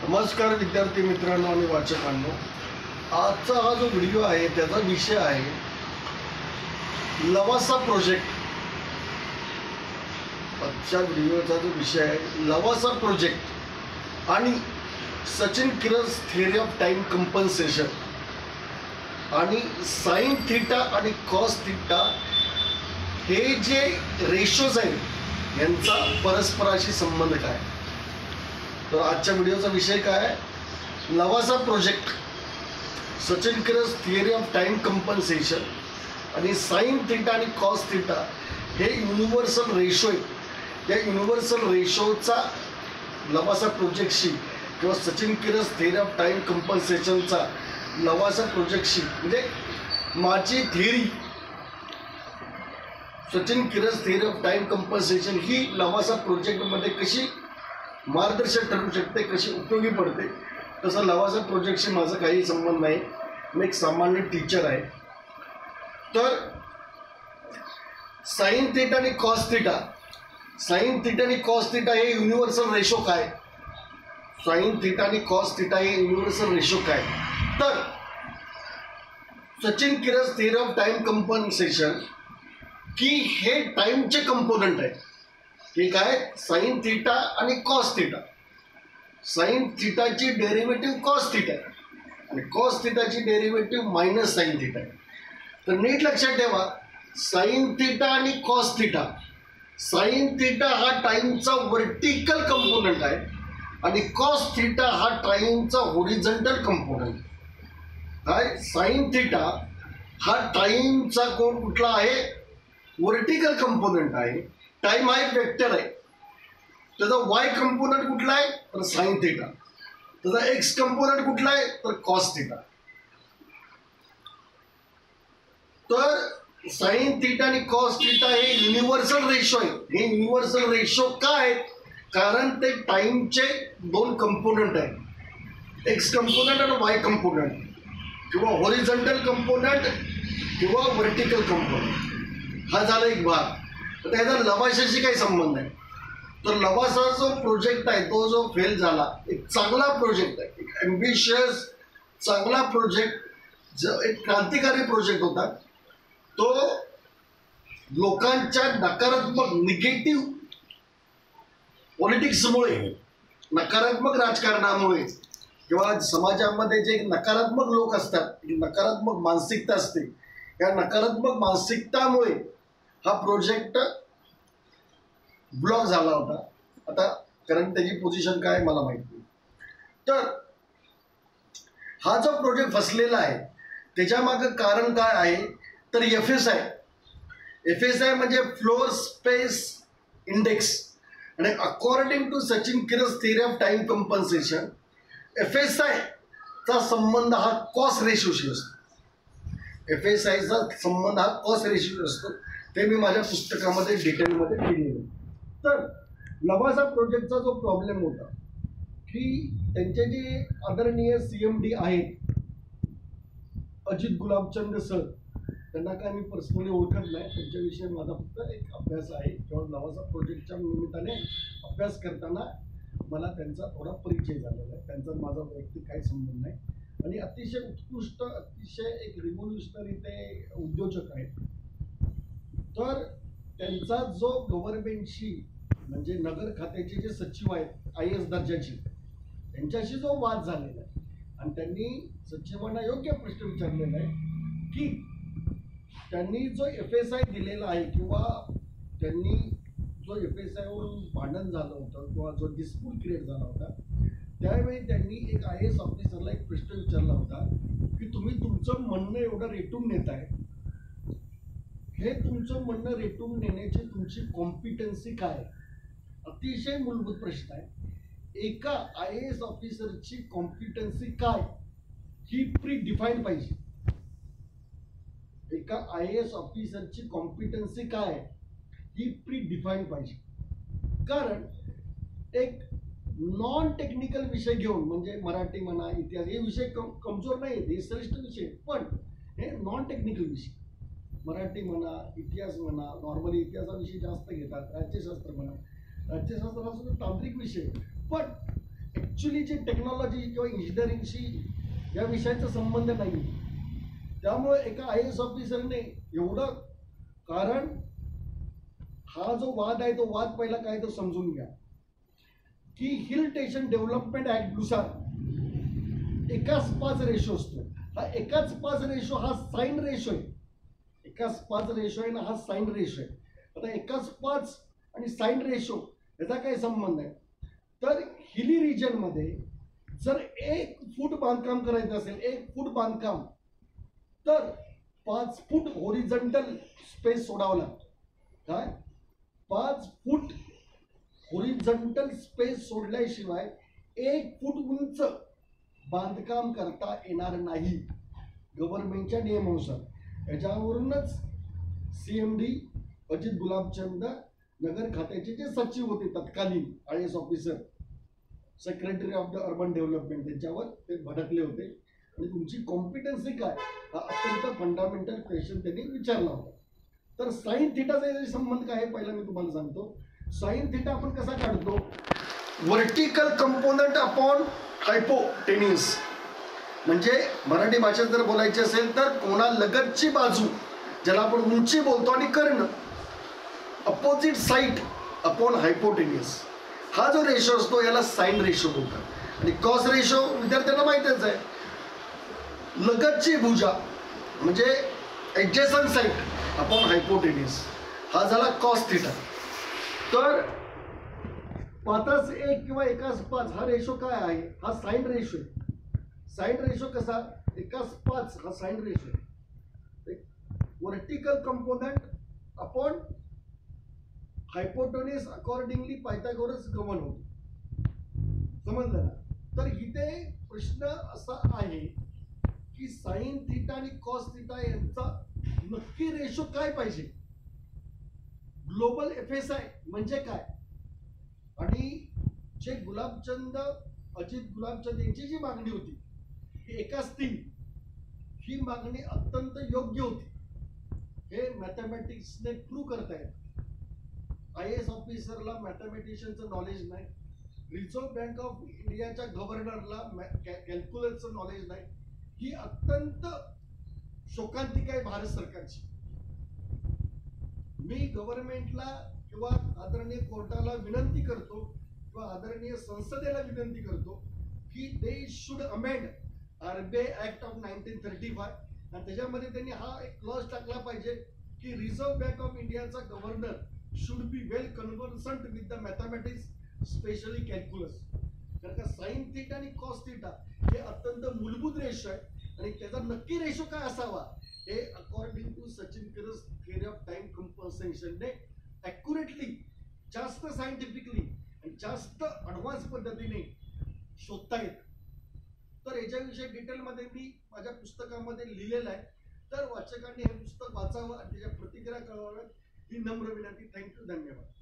नमस्कार विद्यार्थी मित्रांनो आणि वाचकांनो, आजचा हा जो व्हिडिओ आहे त्याचा विषय आहे लवासा प्रोजेक्ट. आजच्या व्हिडिओचा जो विषय आहे लवासा प्रोजेक्ट आणि Sachin Kiras theory of time compensation आणि साइन थीटा आणि कॉस थीटा हे जे रेशोज आहेत यांचा परस्पराशी संबंध काय. तर आजच्या व्हिडिओचा विषय काय आहे, Lavasa project, Sachin Kiras theory of time compensation आणि साइन थीटा आणि कॉस थीटा हे युनिव्हर्सल रेशो आहेत. या युनिव्हर्सल रेशोचा लवासा प्रोजेक्टशी किंवा Sachin Kiras theory of time कंपन्सेशनचा लवासा प्रोजेक्टशी म्हणजे माझी theory Sachin Kiras theory of time compensation ही लवासा प्रोजेक्टमध्ये कशी मार्गदर्शक ठरू शकते, कशी उपयोगी पडते, तसं लवासा प्रोजेक्टशी माझा काही संबंध नाही. मी एक सामान्य टीचर आहे. तर साइन थीटा आणि कॉस थीटा, साइन थीटा आणि कॉस थीटा हे युनिव्हर्सल रेशो काय, साइन थीटा आणि कॉस थीटा हे युनिव्हर्सल रेशो काय. तर Sachin Kiras theory of time compensation की हे टाइमचे कंपोनंट आहे. हे काय, साइन थीटा आणि कॉस थीटा. साइन थीटाची डेरिव्हेटिव्ह कॉस थीटा आहे आणि कॉस थीटाची डेरिव्हेटिव्ह मायनस साइन थीटा आहे. तर नीट लक्षात ठेवा, साइन थीटा आणि कॉस थीटा, साइन थीटा हा टाइमचा वर्टिकल कंपोनंट आहे आणि कॉस थीटा हा टाइमचा हॉरिझॉन्टल कंपोनंट. काय, साइन थीटा हा टाइमचा कुठला आहे, वर्टिकल कंपोनंट आहे. टाइम हा एक वेक्टर आहे, त्याचा वाय कंपोनंट कुठला आहे तर साइन थीटा, त्याचा एक्स कंपोनंट कुठला आहे तर कॉस थीटा. तर साइन थीटा आणि कॉस थीटा हे युनिव्हर्सल रेशो आहे. हे युनिव्हर्सल रेशो काय, कारण ते टाइमचे दोन कंपोनंट आहेत, एक्स कंपोनंट आणि वाय कंपोनंट, किंवा हॉरिझॉन्टल कंपोनंट किंवा व्हर्टिकल कंपोनंट. हा झाला एक भाग. तर त्याचा लवाशाशी काही संबंध आहे. तर लवासा जो प्रोजेक्ट आहे तो जो फेल झाला, एक चांगला प्रोजेक्ट आहे, एक ॲम्बिशियस चांगला प्रोजेक्ट, जो एक क्रांतिकारी प्रोजेक्ट होता. तो लोकांच्या नकारात्मक निगेटिव्ह पॉलिटिक्समुळे, नकारात्मक राजकारणामुळे किंवा समाजामध्ये जे नकारात्मक लोक असतात, नकारात्मक मानसिकता असते, या नकारात्मक मानसिकतामुळे हा प्रोजेक्ट ब्लॉक झाला होता. आता कारण त्याची पोझिशन काय मला माहिती नाही. तर हा जो प्रोजेक्ट फसलेला आहे त्याच्या मागं कारण काय आहे तर FSI. FSI म्हणजे फ्लोर स्पेस इंडेक्स. आणि according to Sachin Kiras theory of time compensation, FSI चा संबंध हा कॉस रेशोशी असतो. FSI चा संबंध हा कॉस रेशोशी असतो. ते मी माझ्या पुस्तकामध्ये डिटेलमध्ये लिहिलेलं. तर लवासा प्रोजेक्टचा जो प्रॉब्लेम होता की त्यांचे जे आदरणीय CMD आहेत अजित गुलाबचंद सर, त्यांना काय मी पर्सनली ओळखत नाही, त्यांच्याविषयी माझा फक्त एक अभ्यास आहे किंवा लवासा प्रोजेक्टच्या निमित्ताने अभ्यास करताना मला त्यांचा थोडा परिचय झालेला आहे. त्यांचा माझा वैयक्तिक काही संबंध नाही. आणि अतिशय उत्कृष्ट, अतिशय एक रिव्होल्युशनरी ते उद्योजक आहेत. तर त्यांचा जो गव्हर्नमेंटशी म्हणजे नगर खात्याचे जे सचिव आहेत IAS दर्जाचे, त्यांच्याशी जो वाद झालेला आहे आणि त्यांनी सचिवांना योग्य प्रश्न विचारलेला आहे की त्यांनी जो FSI दिलेला आहे किंवा त्यांनी जो FSI वरून भांडण झालं होतं किंवा जो डिस्प्यूट क्रिएट झाला होता, त्यावेळी त्यांनी एक IAS ऑफिसरला एक प्रश्न विचारला होता की तुम्ही तुमचं म्हणणं एवढं रेटून नेत आहे, हे तुमचं म्हणणं रेटून नेण्याची तुमची कॉम्पिटन्सी काय. अतिशय मूलभूत प्रश्न आहे. एका IAS ऑफिसरची कॉम्पिटन्सी काय ही प्री डिफाईन पाहिजे. एका IAS ऑफिसरची कॉम्पिटन्सी काय ही प्री डिफाईन पाहिजे. कारण एक नॉन टेक्निकल विषय घेऊन, म्हणजे मराठी म्हणा, इतिहास, हे विषय कमजोर नाही, हे श्रेष्ठ विषय, पण हे नॉन टेक्निकल विषय, मराठी म्हणा, इतिहास म्हणा, नॉर्मली इतिहासाविषयी जास्त घेतात, राज्यशास्त्र म्हणा, राज्यशास्त्र हा सुद्धा तांत्रिक विषय, पण ॲक्च्युली जी टेक्नॉलॉजी किंवा इंजिनिअरिंगशी या विषयाचा संबंध नाही. त्यामुळे एका IAS ऑफिसरने एवढं, कारण हा जो वाद आहे तो वाद पहिला काय तो समजून घ्या की हिल स्टेशन डेव्हलपमेंट ॲक्टनुसार एकाच 5 रेशो असतो. हा एकाच 5 रेशो हा साइन रेशो आहे. एकाच 5 रेशो आहे ना, हा साइन रेशो आहे. आता एकाच 5 आणि साइन रेशो याचा काय संबंध आहे? तर हिली रिजनमध्ये जर 1 फूट बांधकाम करायचं असेल, 1 फूट बांधकाम, तर 5 फूट होरिझॉन्टल स्पेस सोडावं लागतं. काय? 5 फूट होरिझॉन्टल स्पेस सोडल्याशिवाय 1 फूट उंच बांधकाम करता येणार नाही गव्हर्नमेंटच्या नियमानुसार. याच्यावरूनच CMD अजित गुलाबचंद नगर खात्याचे जे सचिव होते तत्कालीन IAS officer, secretary of the urban development, त्याच्यावर ते भडकले होते आणि तुमची कॉम्पिटन्सी काय हा अत्यंत फंडामेंटल क्वेश्चन त्यांनी विचारला होता. तर साइन थिटाचा संबंध काय आहे पहिला मी तुम्हाला सांगतो. साइन थिटा आपण कसा काढतो? वर्टिकल कंपोनंट अपॉन हायपोटेन्यूस, म्हणजे मराठी भाषेत जर बोलायचे असेल तर कोणालगतची बाजू, ज्याला आपण उंची बोलतो, आणि कर्ण, अपोजिट साइड अपॉन हायपोटेन्यूस, हा जो रेशो असतो याला साइन रेशो बोलतात. आणि कॉस रेशो विद्यार्थ्यांना माहितीच आहे. लगतची भुजा म्हणजे ॲडजसंट साइड अपॉन हायपोटेन्यूस, हा झाला कॉस थिटा. तर 5 1 किंवा 1 5 हा रेशो काय आहे? हा साइन रेशो आहे. साइन रेशो कसा? 1 5 हा साइन रेशो आहे. Vertical component upon हायपोटेन्यूस accordingly Pythagoras गमन होतो. समजलं ना? तर इथे प्रश्न असा आहे की साइन थिटा आणि कॉस थिटा यांचा नक्की रेशो काय पाहिजे? ग्लोबल FSI म्हणजे काय? आणि जे अजित गुलाबचंद यांची जी मागणी होती ही 1:3, ही मागणी अत्यंत योग्य होती. हे मॅथमॅटिक्सने प्रूव्ह करतायत. IAS ऑफिसरला मॅथमॅटिशियनचं नॉलेज नाही, रिझर्व्ह बँक ऑफ इंडियाच्या गव्हर्नरला कॅल्क्युलसचं नॉलेज नाही. ही अत्यंत शोकांतिका आहे भारत सरकारची. मी गव्हर्नमेंटला किंवा आदरणीय कोर्टाला विनंती करतो किंवा आदरणीय संसदेला विनंती करतो की they should amend RBI act of 1935 आणि त्याच्यामध्ये त्यांनी हा एक क्लॉज टाकला पाहिजे की रिझर्व्ह बँक ऑफ इंडियाचा governor should be well conversant with the mathematics, specially calculus. कारण का साइन थिटा आणि कॉस थिटा हे अत्यंत मूलभूत रेशो आहे आणि त्याचा नक्की रेशो काय असावा हे अकॉर्डिंग टू सचिन करस थिअरी ऑफ टाइम कंपन्सेशनने ॲक्युरेटली, जास्त सायंटिफिकली आणि जास्त ॲडव्हान्स पद्धतीने शोधता येतं. तर याच्याविषयी डिटेलमध्ये मी माझ्या पुस्तकामध्ये लिहिलेलं आहे. तर वाचकांनी हे पुस्तक वाचावं आणि त्याच्या प्रतिक्रिया कळवाव्यात ही नम्र विनंती. थँक्यू, धन्यवाद.